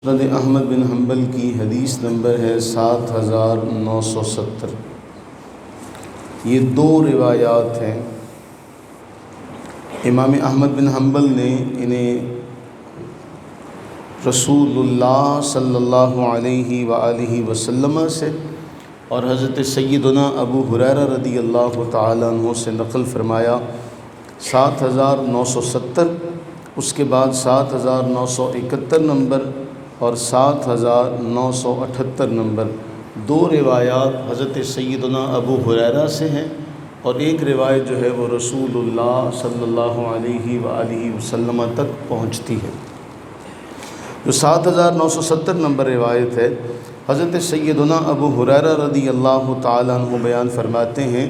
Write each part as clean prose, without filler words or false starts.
مسند احمد بن حنبل کی حدیث نمبر ہے 7970۔ یہ دو روایات ہیں۔ امام احمد بن حنبل نے انہیں رسول اللہ صلی اللہ علیہ وآلہ وسلم سے اور حضرت سیدنا ابو ہریرہ رضی اللہ تعالیٰ عنہ سے نقل فرمایا 7970، اس کے بعد 7971 نمبر اور 7978 نمبر۔ دو روایات حضرت سیدنا ابو ہریرہ سے ہیں اور ایک روایت جو ہے وہ رسول اللہ صلی اللہ علیہ وآلہ وسلم تک پہنچتی ہے۔ جو 7970 نمبر روایت ہے، حضرت سیدنا ابو ہریرہ رضی اللہ تعالیٰ عنہ بیان فرماتے ہیں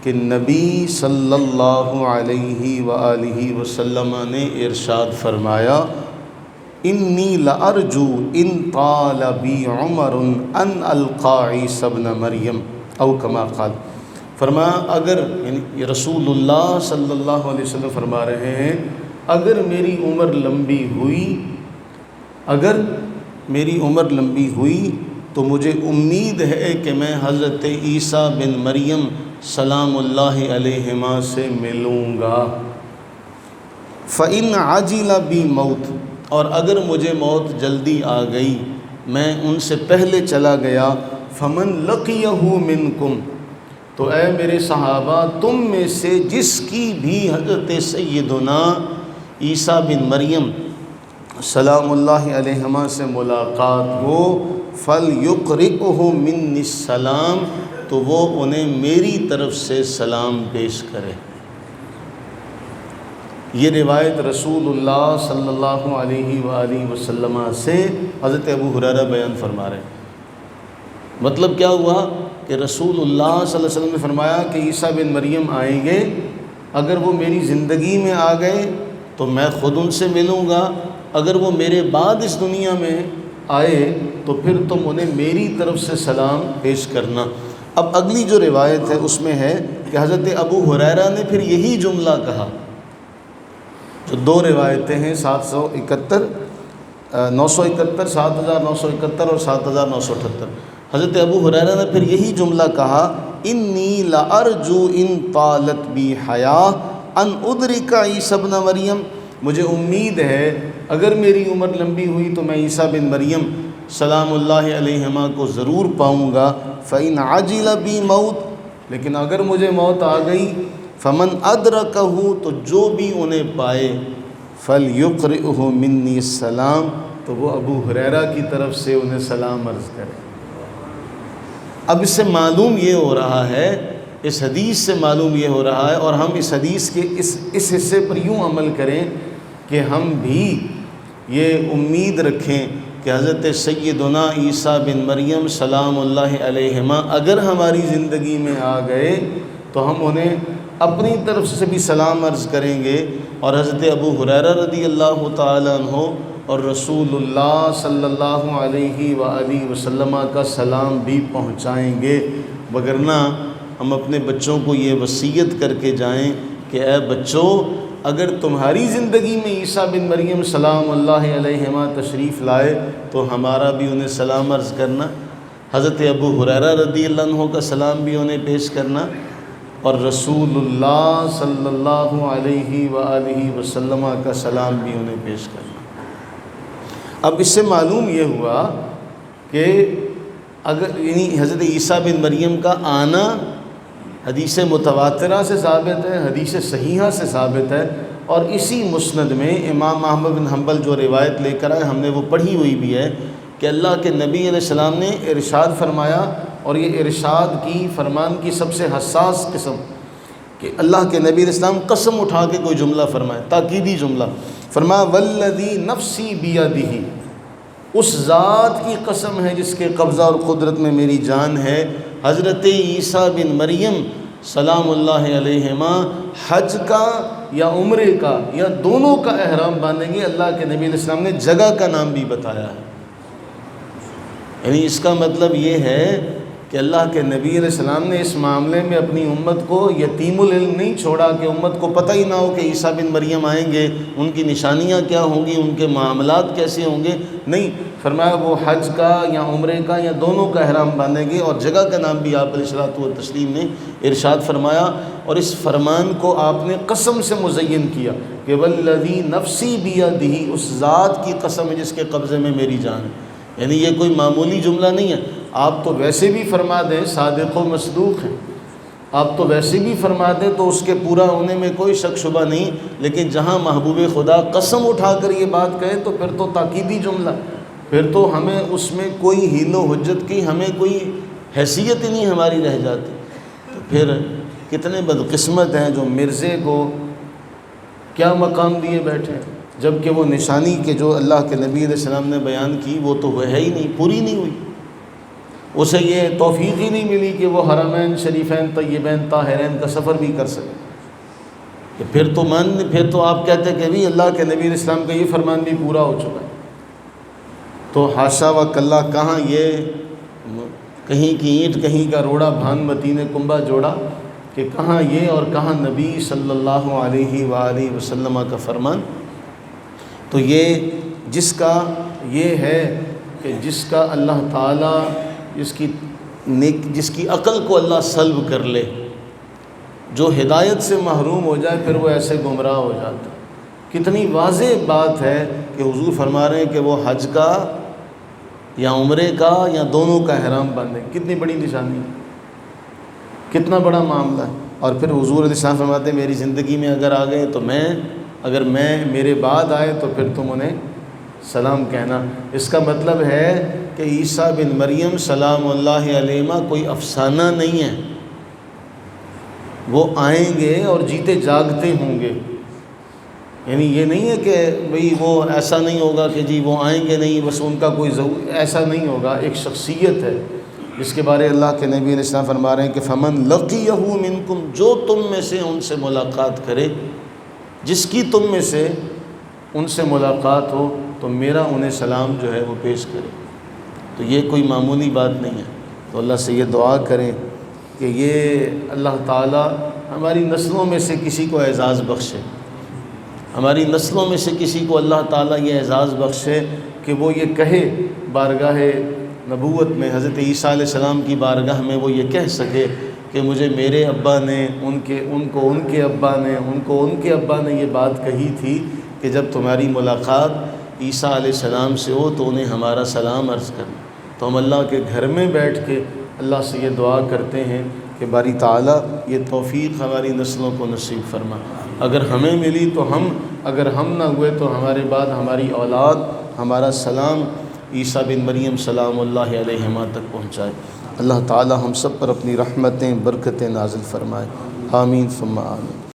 کہ نبی صلی اللہ علیہ وآلہ وسلم نے ارشاد فرمایا، انی لارجو ان طال بی عمر ان القا عیسی ابن مریم او کما قال۔ فرمایا اگر یعنی رسول اللہ صلی اللہ علیہ وسلم فرما رہے ہیں اگر میری عمر لمبی ہوئی تو مجھے امید ہے کہ میں حضرت عیسیٰ بن مریم سلام اللہ علیہما سے ملوں گا۔ فَإِنْ عَجِلَ بِي مَوْتٌ، اور اگر مجھے موت جلدی آ گئی، میں ان سے پہلے چلا گیا، فَمَنْ لَقِيَهُ مِنْكُمْ، تو اے میرے صحابہ تم میں سے جس کی بھی حضرت سیدنا عیسیٰ بن مریم سلام اللہ علیہما سے ملاقات ہو، فَلْيُقْرِئُهُ مِنِّي السَّلَامَ، تو وہ انہیں میری طرف سے سلام پیش کرے۔ یہ روایت رسول اللہ صلی اللہ علیہ وآلہ وسلم سے حضرت ابو ہریرہ بیان فرما رہے ہیں۔ مطلب کیا ہوا کہ رسول اللہ صلی اللہ علیہ وسلم نے فرمایا کہ عیسیٰ بن مریم آئیں گے، اگر وہ میری زندگی میں آ گئے تو میں خود ان سے ملوں گا، اگر وہ میرے بعد اس دنیا میں آئے تو پھر تم انہیں میری طرف سے سلام پیش کرنا۔ اب اگلی جو روایت ہے اس میں ہے کہ حضرت ابو ہریرہ نے پھر یہی جملہ کہا۔ جو دو روایتیں ہیں 971 7971 اور 7978، حضرت ابو ہریرہ نے پھر یہی جملہ کہا، انی لارجو ان طالت بی حیاۃ ان ادرک عیسی ابن مریم، مجھے امید ہے اگر میری عمر لمبی ہوئی تو میں عیسیٰ بن مریم سلام اللہ علیہما کو ضرور پاؤں گا۔ فإن عجل بی موت، لیکن اگر مجھے موت آ گئی، فمن ادرکہ، تو جو بھی انہیں پائے، فلیقرئہ منی السلام، تو وہ ابو ہریرہ کی طرف سے انہیں سلام عرض کرے۔ اب اس سے معلوم یہ ہو رہا ہے، اس حدیث سے معلوم یہ ہو رہا ہے، اور ہم اس حدیث کے اس حصے پر یوں عمل کریں کہ ہم بھی یہ امید رکھیں کہ حضرت سیدنا عیسیٰ بن مریم سلام اللہ علیہما اگر ہماری زندگی میں آ گئے تو ہم انہیں اپنی طرف سے بھی سلام عرض کریں گے، اور حضرت ابو ہریرہ رضی اللہ تعالیٰ عنہ اور رسول اللہ صلی اللہ علیہ وآلہ وسلم کا سلام بھی پہنچائیں گے۔ وگرنہ ہم اپنے بچوں کو یہ وصیت کر کے جائیں کہ اے بچوں، اگر تمہاری زندگی میں عیسیٰ بن مریم سلام اللہ علیہما تشریف لائے تو ہمارا بھی انہیں سلام عرض کرنا، حضرت ابو ہریرہ رضی اللہ عنہ کا سلام بھی انہیں پیش کرنا، اور رسول اللہ صلی اللہ علیہ وآلہ وسلم کا سلام بھی انہیں پیش کرنا۔ اب اس سے معلوم یہ ہوا کہ اگر یعنی حضرت عیسیٰ بن مریم کا آنا حدیث متواترہ سے ثابت ہے، حدیث صحیحہ سے ثابت ہے، اور اسی مسند میں امام احمد بن حنبل جو روایت لے کر آئے ہم نے وہ پڑھی ہوئی بھی ہے کہ اللہ کے نبی علیہ السلام نے ارشاد فرمایا، اور یہ ارشاد کی فرمان کی سب سے حساس قسم کہ اللہ کے نبی علیہ السلام قسم اٹھا کے کوئی جملہ فرمائے، تاکیدی جملہ فرمایا، والذی نفسی بیدہ، اس ذات کی قسم ہے جس کے قبضہ اور قدرت میں میری جان ہے، حضرت عیسیٰ بن مریم سلام اللہ علیہما حج کا یا عمرے کا یا دونوں کا احرام باندھیں گے۔ اللہ کے نبی علیہ السلام نے جگہ کا نام بھی بتایا ہے، یعنی اس کا مطلب یہ ہے کہ اللہ کے نبی علیہ السلام نے اس معاملے میں اپنی امت کو یتیم العلم نہیں چھوڑا کہ امت کو پتہ ہی نہ ہو کہ عیسیٰ بن مریم آئیں گے، ان کی نشانیاں کیا ہوں گی، ان کے معاملات کیسے ہوں گے. نہیں، فرمایا وہ حج کا یا عمرے کا یا دونوں کا احرام باندھیں گے. اور جگہ کا نام بھی آپ علیہ الصلوۃ والتسلیم نے ارشاد فرمایا، اور اس فرمان کو آپ نے قسم سے مزین کیا کہ والذی نفسی بیدہ، اس ذات کی قسم ہے جس کے قبضے میں میری جان ہے. یعنی یہ کوئی معمولی جملہ نہیں ہے. آپ تو ویسے بھی فرما دیں صادق و مصدوق ہیں، آپ تو ویسے بھی فرما دیں تو اس کے پورا ہونے میں کوئی شک شبہ نہیں، لیکن جہاں محبوب خدا قسم اٹھا کر یہ بات کہے تو پھر تو تاکیدی جملہ، پھر تو ہمیں اس میں کوئی حیل و حجت کی ہمیں کوئی حیثیت ہی نہیں ہماری رہ جاتی. تو پھر کتنے بدقسمت ہیں جو مرزے کو کیا مقام دیے بیٹھے ہیں، جبکہ وہ نشانی کہ جو اللہ کے نبی علیہ السلام نے بیان کی وہ تو وہ ہے ہی نہیں، پوری نہیں ہوئی. اسے یہ توفیق ہی نہیں ملی کہ وہ حرمین شریفین طیبین طاہرین کا سفر بھی کر سکے. کہ پھر تو آپ کہتے کہ بھی اللہ کے نبی علیہ السلام کا یہ فرمان بھی پورا ہو چکا ہے. تو حاشا و کلّہ، کہاں یہ کہیں کی اینٹ کہیں کا روڑا بھان متی نے کنبا جوڑا، کہ کہاں یہ اور کہاں نبی صلی اللہ علیہ وآلہ وسلم کا فرمان. تو یہ جس کا یہ ہے کہ جس کا اللہ تعالیٰ جس کی عقل کو اللہ سلب کر لے، جو ہدایت سے محروم ہو جائے پھر وہ ایسے گمراہ ہو جاتا. کتنی واضح بات ہے کہ حضور فرما رہے ہیں کہ وہ حج کا یا عمرے کا یا دونوں کا احرام باندھیں. کتنی بڑی نشانی ہے، کتنا بڑا معاملہ ہے. اور پھر حضور علیہ السلام فرماتے ہیں میری زندگی میں اگر آ گئے تو اگر میرے بعد آئے تو پھر تم انہیں سلام کہنا. اس کا مطلب ہے کہ عیسیٰ بن مریم سلام اللہ علیہ کوئی افسانہ نہیں ہے، وہ آئیں گے اور جیتے جاگتے ہوں گے. یعنی یہ نہیں ہے کہ بھئی وہ ایسا نہیں ہوگا کہ جی وہ آئیں گے نہیں بس ان کا کوئی ایسا نہیں ہوگا. ایک شخصیت ہے جس کے بارے اللہ کے نبی علیہ السلام فرما رہے ہیں کہ فمن لقیہ منکم، جو تم میں سے ان سے ملاقات کرے، جس کی تم میں سے ان سے ملاقات ہو تو میرا انہیں سلام جو ہے وہ پیش کرے. تو یہ کوئی معمولی بات نہیں ہے. تو اللہ سے یہ دعا کریں کہ یہ اللہ تعالیٰ ہماری نسلوں میں سے کسی کو اعزاز بخشے، ہماری نسلوں میں سے کسی کو اللہ تعالیٰ یہ اعزاز بخشے کہ وہ یہ کہے بارگاہ نبوت میں، حضرت عیسیٰ علیہ السلام کی بارگاہ میں وہ یہ کہہ سکے کہ مجھے میرے ابا نے ان کو ان کے ابا نے ان کے ابا نے یہ بات کہی تھی کہ جب تمہاری ملاقات عیسیٰ علیہ السلام سے ہو تو انہیں ہمارا سلام عرض کرنا. تو ہم اللہ کے گھر میں بیٹھ کے اللہ سے یہ دعا کرتے ہیں کہ باری تعالیٰ یہ توفیق ہماری نسلوں کو نصیب فرما. اگر ہمیں ملی تو اگر ہم نہ ہوئے تو ہمارے بعد ہماری اولاد ہمارا سلام عیسیٰ بن مریم سلام اللہ علیہما تک پہنچائے. اللہ تعالیٰ ہم سب پر اپنی رحمتیں برکتیں نازل فرمائے. آمین ثم آمین.